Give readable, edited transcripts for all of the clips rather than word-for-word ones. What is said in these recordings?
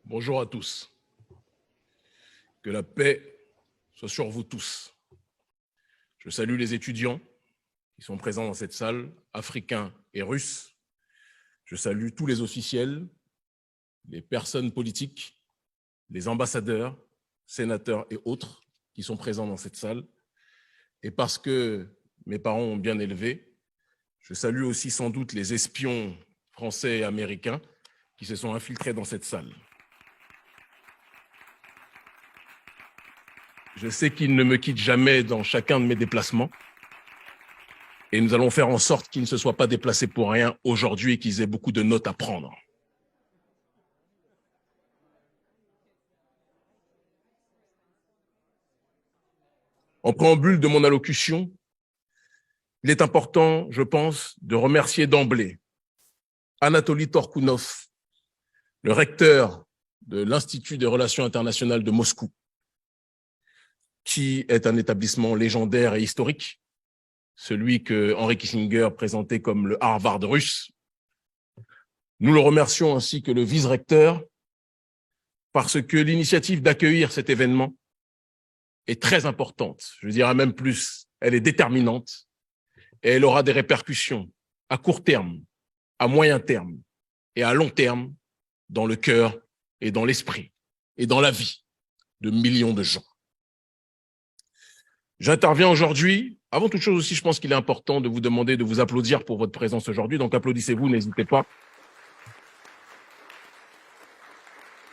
Bonjour à tous. Que la paix soit sur vous tous. Je salue les étudiants qui sont présents dans cette salle, africains et russes. Je salue tous les officiels, les personnes politiques, les ambassadeurs, sénateurs et autres qui sont présents dans cette salle. Et parce que mes parents ont bien élevé, je salue aussi sans doute les espions français et américains qui se sont infiltrés dans cette salle. Je sais qu'ils ne me quittent jamais dans chacun de mes déplacements et nous allons faire en sorte qu'ils ne se soient pas déplacés pour rien aujourd'hui et qu'ils aient beaucoup de notes à prendre. En préambule de mon allocution, il est important, je pense, de remercier d'emblée Anatoly Torkounov, le recteur de l'Institut des Relations internationales de Moscou, qui est un établissement légendaire et historique, celui que Henry Kissinger présentait comme le Harvard russe. Nous le remercions ainsi que le vice-recteur, parce que l'initiative d'accueillir cet événement est très importante. Je dirais même plus, elle est déterminante et elle aura des répercussions à court terme, à moyen terme et à long terme dans le cœur et dans l'esprit et dans la vie de millions de gens. J'interviens aujourd'hui. Avant toute chose aussi, je pense qu'il est important de vous demander de vous applaudir pour votre présence aujourd'hui. Donc applaudissez-vous, n'hésitez pas.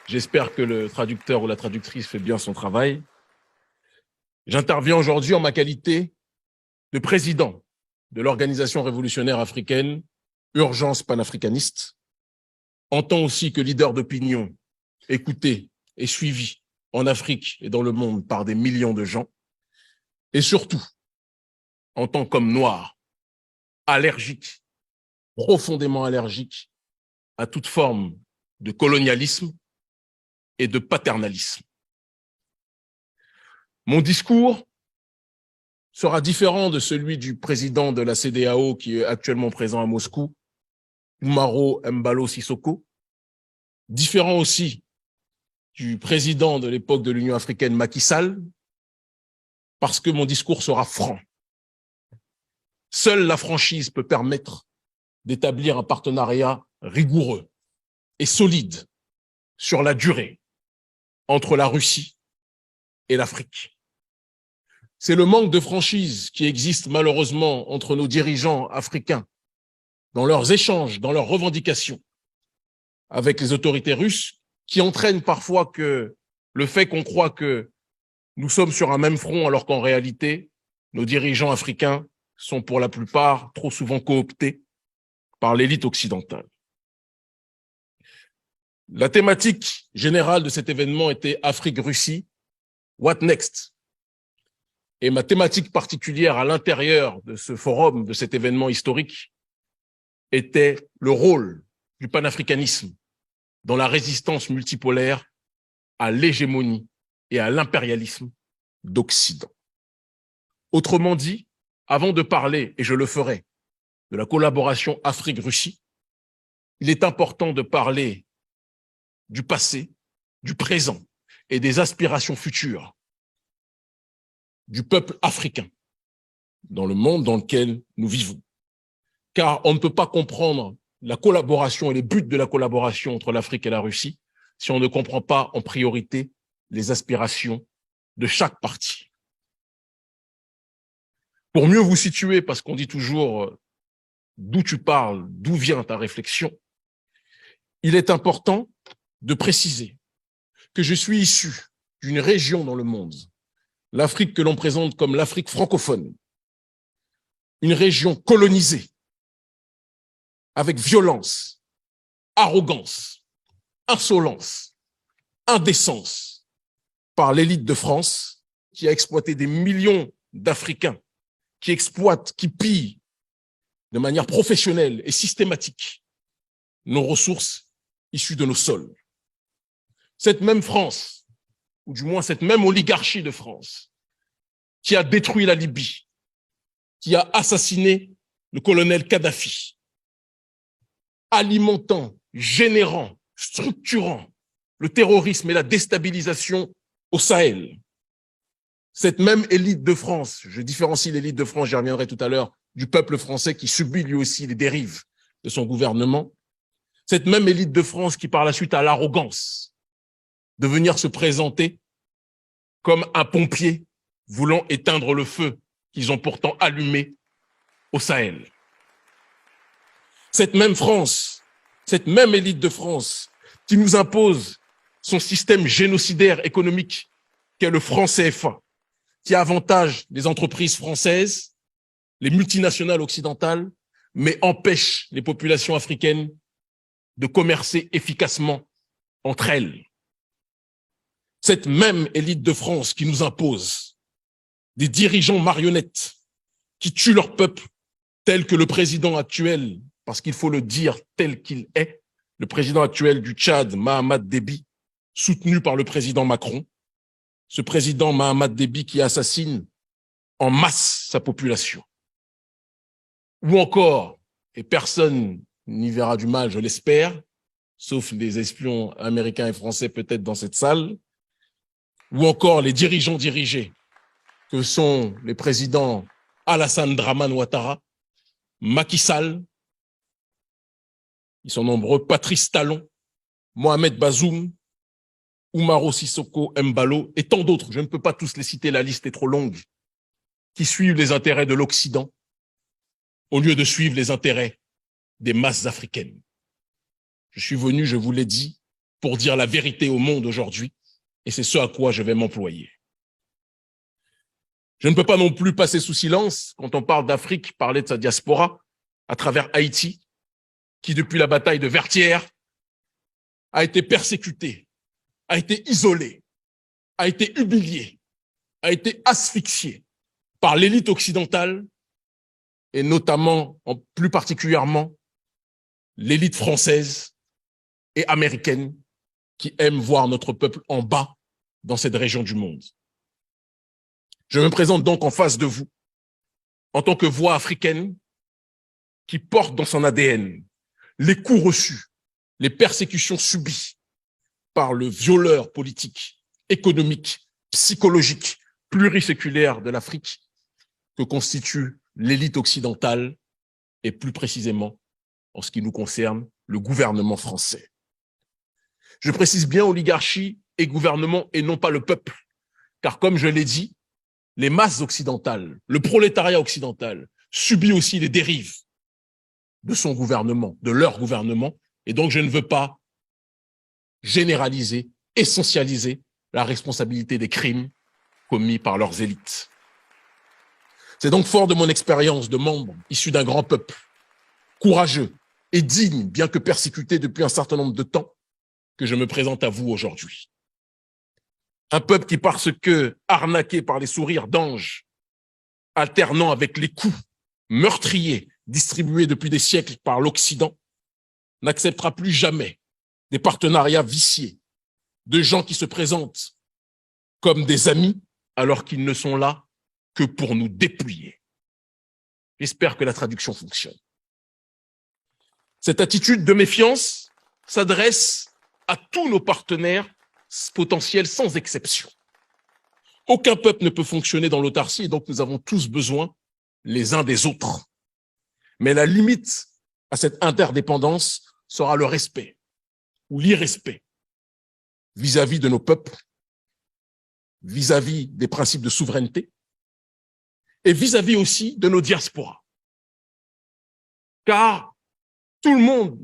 J'espère que le traducteur ou la traductrice fait bien son travail. J'interviens aujourd'hui en ma qualité de président de l'Organisation révolutionnaire africaine, Urgence panafricaniste, en tant aussi que leader d'opinion, écouté et suivi en Afrique et dans le monde par des millions de gens. Et surtout, en tant qu'homme noir, allergique, profondément allergique à toute forme de colonialisme et de paternalisme. Mon discours sera différent de celui du président de la CEDEAO qui est actuellement présent à Moscou, Umaro Embalo Sissoko, différent aussi du président de l'époque de l'Union africaine, Macky Sall, parce que mon discours sera franc. Seule la franchise peut permettre d'établir un partenariat rigoureux et solide sur la durée entre la Russie et l'Afrique. C'est le manque de franchise qui existe malheureusement entre nos dirigeants africains dans leurs échanges, dans leurs revendications avec les autorités russes qui entraîne parfois que le fait qu'on croit que nous sommes sur un même front alors qu'en réalité, nos dirigeants africains sont pour la plupart trop souvent cooptés par l'élite occidentale. La thématique générale de cet événement était Afrique-Russie, what next? Et ma thématique particulière à l'intérieur de ce forum, de cet événement historique, était le rôle du panafricanisme dans la résistance multipolaire à l'hégémonie et à l'impérialisme d'Occident. Autrement dit, avant de parler, et je le ferai, de la collaboration Afrique-Russie, il est important de parler du passé, du présent et des aspirations futures du peuple africain dans le monde dans lequel nous vivons. Car on ne peut pas comprendre la collaboration et les buts de la collaboration entre l'Afrique et la Russie si on ne comprend pas en priorité les aspirations de chaque partie. Pour mieux vous situer, parce qu'on dit toujours d'où tu parles, d'où vient ta réflexion, il est important de préciser que je suis issu d'une région dans le monde, l'Afrique que l'on présente comme l'Afrique francophone, une région colonisée avec violence, arrogance, insolence, indécence par l'élite de France qui a exploité des millions d'Africains, qui exploite, qui pille de manière professionnelle et systématique nos ressources issues de nos sols. Cette même France, ou du moins cette même oligarchie de France, qui a détruit la Libye, qui a assassiné le colonel Kadhafi, alimentant, générant, structurant le terrorisme et la déstabilisation au Sahel. Cette même élite de France, je différencie l'élite de France, j'y reviendrai tout à l'heure, du peuple français qui subit lui aussi les dérives de son gouvernement, cette même élite de France qui par la suite a l'arrogance de venir se présenter comme un pompier voulant éteindre le feu qu'ils ont pourtant allumé au Sahel. Cette même France, cette même élite de France qui nous impose son système génocidaire économique qu'est le franc CFA, qui avantage les entreprises françaises, les multinationales occidentales, mais empêche les populations africaines de commercer efficacement entre elles. Cette même élite de France qui nous impose des dirigeants marionnettes qui tuent leur peuple, tel que le président actuel, parce qu'il faut le dire tel qu'il est, le président actuel du Tchad, Mahamat Déby, soutenu par le président Macron, ce président Mahamat Déby qui assassine en masse sa population. Ou encore, et personne n'y verra du mal, je l'espère, sauf les espions américains et français peut-être dans cette salle, ou encore les dirigeants dirigés, que sont les présidents Alassane Dramane Ouattara, Macky Sall, ils sont nombreux, Patrice Talon, Mohamed Bazoum, Oumaro Sissoko Embalo et tant d'autres, je ne peux pas tous les citer, la liste est trop longue, qui suivent les intérêts de l'Occident au lieu de suivre les intérêts des masses africaines. Je suis venu, je vous l'ai dit, pour dire la vérité au monde aujourd'hui, et c'est ce à quoi je vais m'employer. Je ne peux pas non plus passer sous silence, quand on parle d'Afrique, parler de sa diaspora, à travers Haïti, qui depuis la bataille de Vertières a été persécuté, a été isolé, a été humilié, a été asphyxié par l'élite occidentale et notamment, plus particulièrement, l'élite française et américaine qui aime voir notre peuple en bas dans cette région du monde. Je me présente donc en face de vous en tant que voix africaine qui porte dans son ADN les coups reçus, les persécutions subies par le violeur politique, économique, psychologique, pluriséculaire de l'Afrique que constitue l'élite occidentale et plus précisément, en ce qui nous concerne, le gouvernement français. Je précise bien oligarchie et gouvernement et non pas le peuple, car comme je l'ai dit, les masses occidentales, le prolétariat occidental subit aussi les dérives de son gouvernement, de leur gouvernement, et donc je ne veux pas généraliser, essentialiser la responsabilité des crimes commis par leurs élites. C'est donc fort de mon expérience de membre issu d'un grand peuple, courageux et digne, bien que persécuté depuis un certain nombre de temps, que je me présente à vous aujourd'hui. Un peuple qui, parce que arnaqué par les sourires d'anges, alternant avec les coups meurtriers distribués depuis des siècles par l'Occident, n'acceptera plus jamais des partenariats viciés, de gens qui se présentent comme des amis alors qu'ils ne sont là que pour nous dépouiller. J'espère que la traduction fonctionne. Cette attitude de méfiance s'adresse à tous nos partenaires potentiels sans exception. Aucun peuple ne peut fonctionner dans l'autarcie et donc nous avons tous besoin les uns des autres. Mais la limite à cette interdépendance sera le respect ou l'irrespect vis-à-vis de nos peuples, vis-à-vis des principes de souveraineté et vis-à-vis aussi de nos diasporas. Car tout le monde,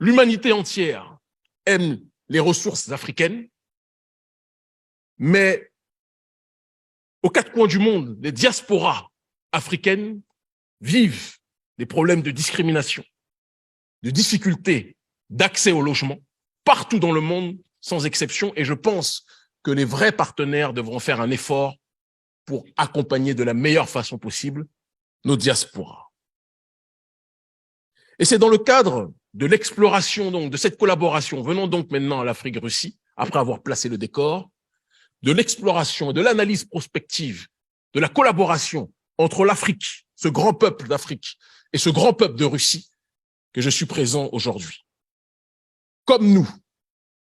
l'humanité entière, aime les ressources africaines, mais aux quatre coins du monde, les diasporas africaines vivent des problèmes de discrimination, de difficultés d'accès au logement, partout dans le monde, sans exception, et je pense que les vrais partenaires devront faire un effort pour accompagner de la meilleure façon possible nos diasporas. Et c'est dans le cadre de l'exploration, donc, de cette collaboration, venons donc maintenant à l'Afrique-Russie, après avoir placé le décor, de l'exploration et de l'analyse prospective de la collaboration entre l'Afrique, ce grand peuple d'Afrique, et ce grand peuple de Russie, que je suis présent aujourd'hui. Comme nous,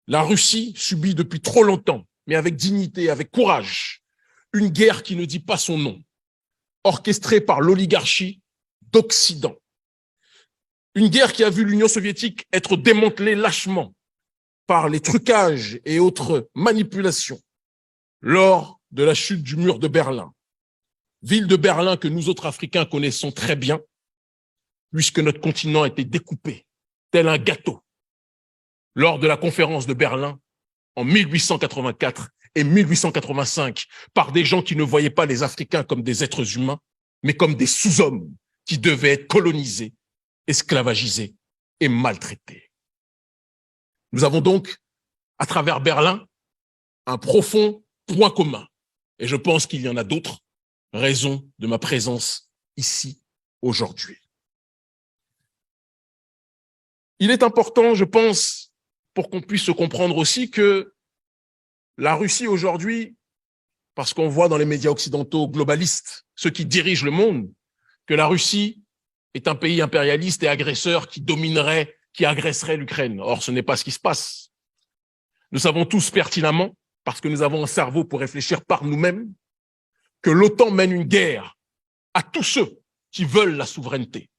la Russie subit depuis trop longtemps, mais avec dignité, avec courage, une guerre qui ne dit pas son nom, orchestrée par l'oligarchie d'Occident. Une guerre qui a vu l'Union soviétique être démantelée lâchement par les trucages et autres manipulations lors de la chute du mur de Berlin. Ville de Berlin que nous autres Africains connaissons très bien, puisque notre continent a été découpé, tel un gâteau, lors de la conférence de Berlin en 1884 et 1885, par des gens qui ne voyaient pas les Africains comme des êtres humains, mais comme des sous-hommes qui devaient être colonisés, esclavagisés et maltraités. Nous avons donc, à travers Berlin, un profond point commun. Et je pense qu'il y en a d'autres raisons de ma présence ici aujourd'hui. Il est important, je pense, pour qu'on puisse se comprendre aussi que la Russie aujourd'hui, parce qu'on voit dans les médias occidentaux globalistes, ceux qui dirigent le monde, que la Russie est un pays impérialiste et agresseur qui dominerait, qui agresserait l'Ukraine. Or, ce n'est pas ce qui se passe. Nous savons tous pertinemment, parce que nous avons un cerveau pour réfléchir par nous-mêmes, que l'OTAN mène une guerre à tous ceux qui veulent la souveraineté,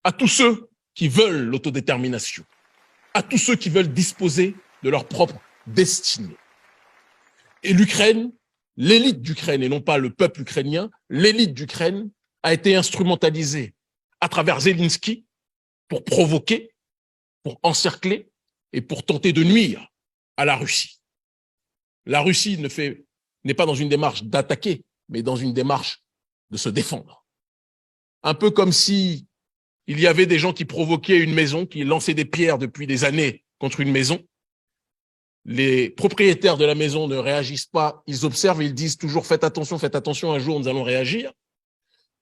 à tous ceux qui veulent l'autodétermination, à tous ceux qui veulent disposer de leur propre destinée. Et l'Ukraine, l'élite d'Ukraine, et non pas le peuple ukrainien, l'élite d'Ukraine a été instrumentalisée à travers Zelensky pour provoquer, pour encercler et pour tenter de nuire à la Russie. La Russie n'est pas dans une démarche d'attaquer, mais dans une démarche de se défendre. Un peu comme si il y avait des gens qui provoquaient une maison, qui lançaient des pierres depuis des années contre une maison. Les propriétaires de la maison ne réagissent pas, ils observent, ils disent toujours faites attention, un jour nous allons réagir.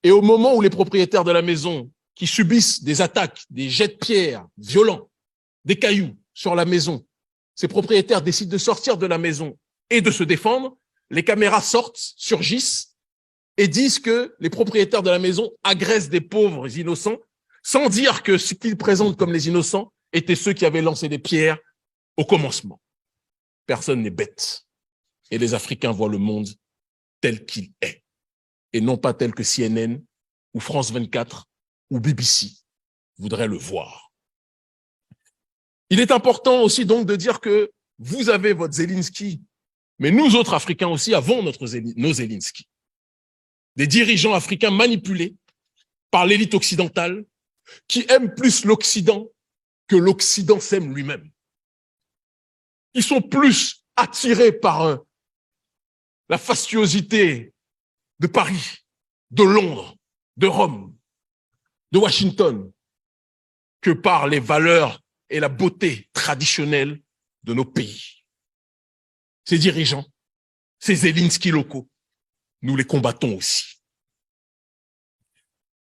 Et au moment où les propriétaires de la maison qui subissent des attaques, des jets de pierres violents, des cailloux sur la maison, ces propriétaires décident de sortir de la maison et de se défendre, les caméras sortent, surgissent et disent que les propriétaires de la maison agressent des pauvres innocents sans dire que ce qu'ils présentent comme les innocents étaient ceux qui avaient lancé des pierres au commencement. Personne n'est bête. Et les Africains voient le monde tel qu'il est et non pas tel que CNN ou France 24 ou BBC voudraient le voir. Il est important aussi donc de dire que vous avez votre Zelensky, mais nous autres Africains aussi avons nos Zelensky. Des dirigeants africains manipulés par l'élite occidentale qui aiment plus l'Occident que l'Occident s'aime lui-même. Ils sont plus attirés par la fastuosité de Paris, de Londres, de Rome, de Washington, que par les valeurs et la beauté traditionnelle de nos pays. Ces dirigeants, ces Zelensky locaux, nous les combattons aussi.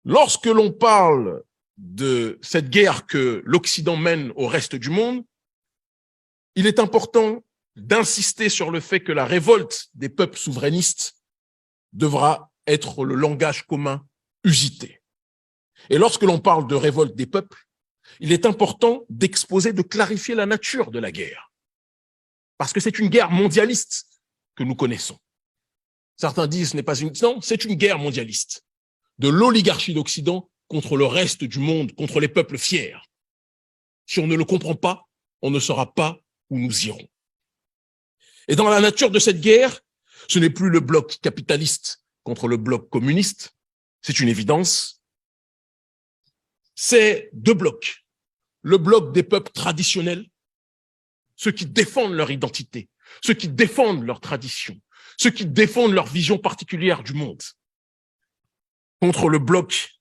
Lorsque l'on parle de cette guerre que l'Occident mène au reste du monde, il est important d'insister sur le fait que la révolte des peuples souverainistes devra être le langage commun usité. Et lorsque l'on parle de révolte des peuples, il est important d'exposer, de clarifier la nature de la guerre. Parce que c'est une guerre mondialiste que nous connaissons. Certains disent ce n'est pas une... Non, c'est une guerre mondialiste. De l'oligarchie d'Occident contre le reste du monde, contre les peuples fiers. Si on ne le comprend pas, on ne saura pas où nous irons. Et dans la nature de cette guerre, ce n'est plus le bloc capitaliste contre le bloc communiste, c'est une évidence. C'est deux blocs. Le bloc des peuples traditionnels, ceux qui défendent leur identité, ceux qui défendent leur tradition, ceux qui défendent leur vision particulière du monde, contre le bloc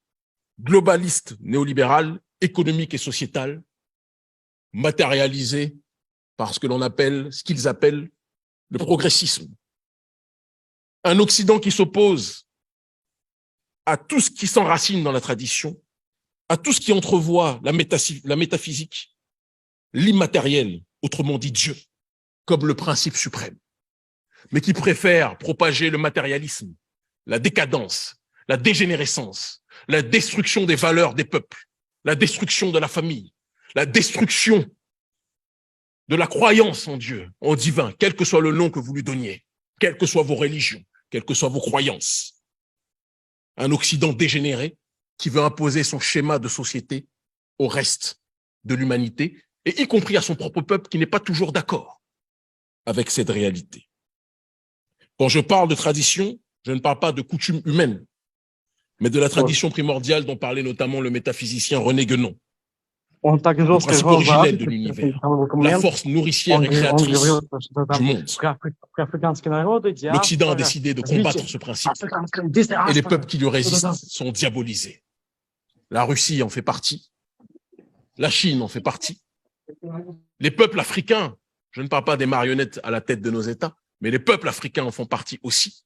globaliste néolibéral, économique et sociétal, matérialisé par ce qu'ils appellent le progressisme, Un Occident qui s'oppose à tout ce qui s'enracine dans la tradition, à tout ce qui entrevoit la métaphysique, l'immatériel, autrement dit Dieu, comme le principe suprême, mais qui préfère propager le matérialisme, la décadence, la dégénérescence, la destruction des valeurs des peuples, la destruction de la famille, la destruction de la croyance en Dieu, en divin, quel que soit le nom que vous lui donniez, quelles que soient vos religions, quelles que soient vos croyances. Un Occident dégénéré qui veut imposer son schéma de société au reste de l'humanité, et y compris à son propre peuple qui n'est pas toujours d'accord avec cette réalité. Quand je parle de tradition, je ne parle pas de coutumes humaines, mais de la tradition primordiale dont parlait notamment le métaphysicien René Guénon. Le principe originel de l'univers, la force nourricière et créatrice du monde. L'Occident a décidé de combattre ce principe et les peuples qui lui résistent sont diabolisés. La Russie en fait partie, la Chine en fait partie, les peuples africains, je ne parle pas des marionnettes à la tête de nos États, mais les peuples africains en font partie aussi.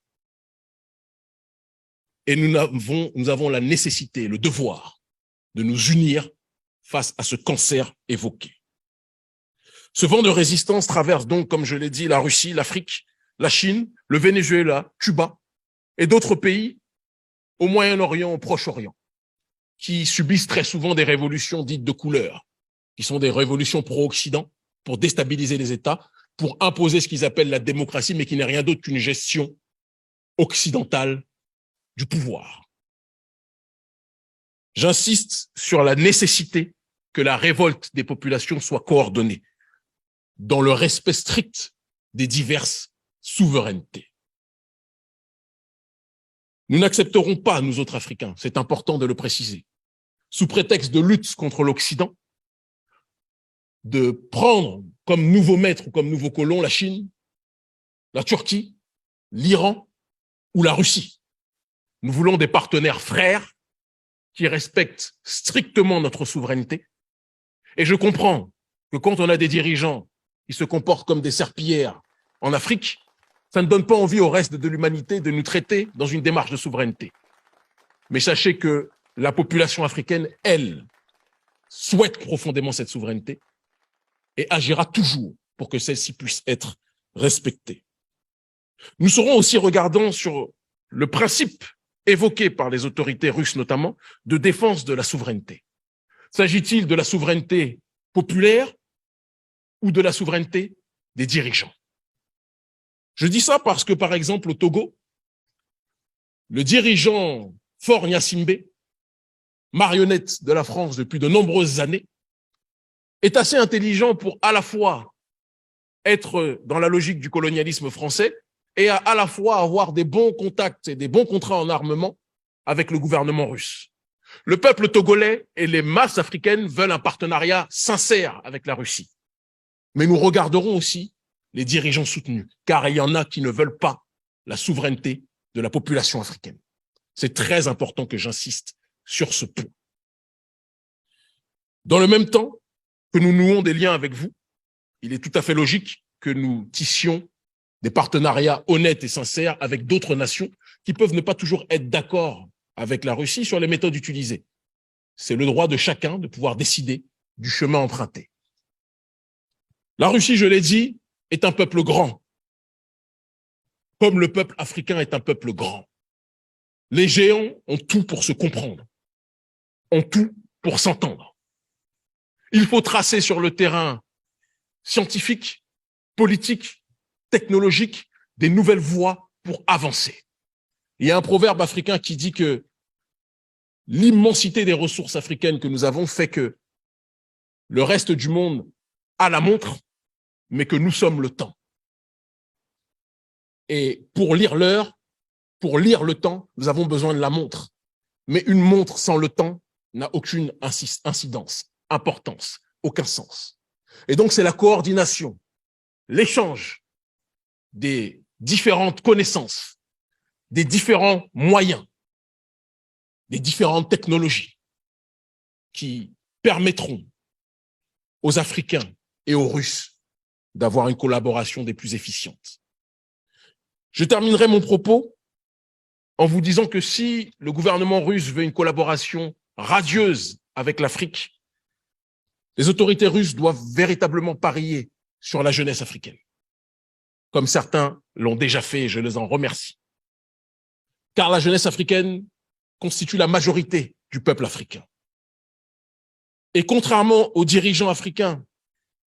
Et nous avons la nécessité, le devoir de nous unir face à ce cancer évoqué. Ce vent de résistance traverse donc, comme je l'ai dit, la Russie, l'Afrique, la Chine, le Venezuela, Cuba et d'autres pays au Moyen-Orient, au Proche-Orient, qui subissent très souvent des révolutions dites de couleur, qui sont des révolutions pro-Occident pour déstabiliser les États, pour imposer ce qu'ils appellent la démocratie, mais qui n'est rien d'autre qu'une gestion occidentale du pouvoir. J'insiste sur la nécessité que la révolte des populations soit coordonnée dans le respect strict des diverses souverainetés. Nous n'accepterons pas, nous autres Africains, c'est important de le préciser, sous prétexte de lutte contre l'Occident, de prendre comme nouveau maître ou comme nouveau colon la Chine, la Turquie, l'Iran ou la Russie. Nous voulons des partenaires frères qui respectent strictement notre souveraineté. Et je comprends que quand on a des dirigeants qui se comportent comme des serpillères en Afrique, ça ne donne pas envie au reste de l'humanité de nous traiter dans une démarche de souveraineté. Mais sachez que la population africaine, elle, souhaite profondément cette souveraineté et agira toujours pour que celle-ci puisse être respectée. Nous serons aussi regardants sur le principe évoqué par les autorités russes notamment, de défense de la souveraineté. S'agit-il de la souveraineté populaire ou de la souveraineté des dirigeants? Je dis ça parce que, par exemple, au Togo, le dirigeant Faure Gnassingbé, marionnette de la France depuis de nombreuses années, est assez intelligent pour à la fois être dans la logique du colonialisme français et à la fois avoir des bons contacts et des bons contrats en armement avec le gouvernement russe. Le peuple togolais et les masses africaines veulent un partenariat sincère avec la Russie. Mais nous regarderons aussi les dirigeants soutenus, car il y en a qui ne veulent pas la souveraineté de la population africaine. C'est très important que j'insiste sur ce point. Dans le même temps que nous nouons des liens avec vous, il est tout à fait logique que nous tissions des partenariats honnêtes et sincères avec d'autres nations qui peuvent ne pas toujours être d'accord avec la Russie sur les méthodes utilisées. C'est le droit de chacun de pouvoir décider du chemin emprunté. La Russie, je l'ai dit, est un peuple grand, comme le peuple africain est un peuple grand. Les géants ont tout pour se comprendre, ont tout pour s'entendre. Il faut tracer sur le terrain scientifique, politique, technologique, des nouvelles voies pour avancer. Il y a un proverbe africain qui dit que l'immensité des ressources africaines que nous avons fait que le reste du monde a la montre, mais que nous sommes le temps. Et pour lire l'heure, pour lire le temps, nous avons besoin de la montre. Mais une montre sans le temps n'a aucune incidence, importance, aucun sens. Et donc c'est la coordination, l'échange des différentes connaissances, des différents moyens, des différentes technologies qui permettront aux Africains et aux Russes d'avoir une collaboration des plus efficientes. Je terminerai mon propos en vous disant que si le gouvernement russe veut une collaboration radieuse avec l'Afrique, les autorités russes doivent véritablement parier sur la jeunesse africaine, comme certains l'ont déjà fait et je les en remercie. Car la jeunesse africaine constitue la majorité du peuple africain. Et contrairement aux dirigeants africains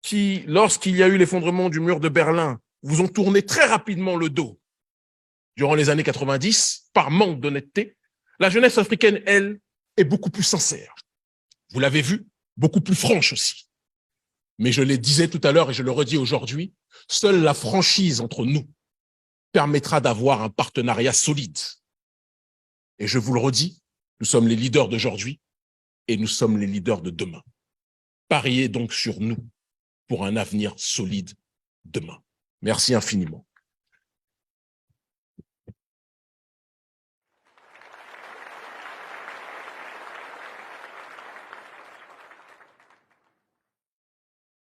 qui, lorsqu'il y a eu l'effondrement du mur de Berlin, vous ont tourné très rapidement le dos durant les années 90, par manque d'honnêteté, la jeunesse africaine, elle, est beaucoup plus sincère. Vous l'avez vu, beaucoup plus franche aussi. Mais je le disais tout à l'heure et je le redis aujourd'hui, seule la franchise entre nous permettra d'avoir un partenariat solide. Et je vous le redis, nous sommes les leaders d'aujourd'hui et nous sommes les leaders de demain. Pariez donc sur nous pour un avenir solide demain. Merci infiniment.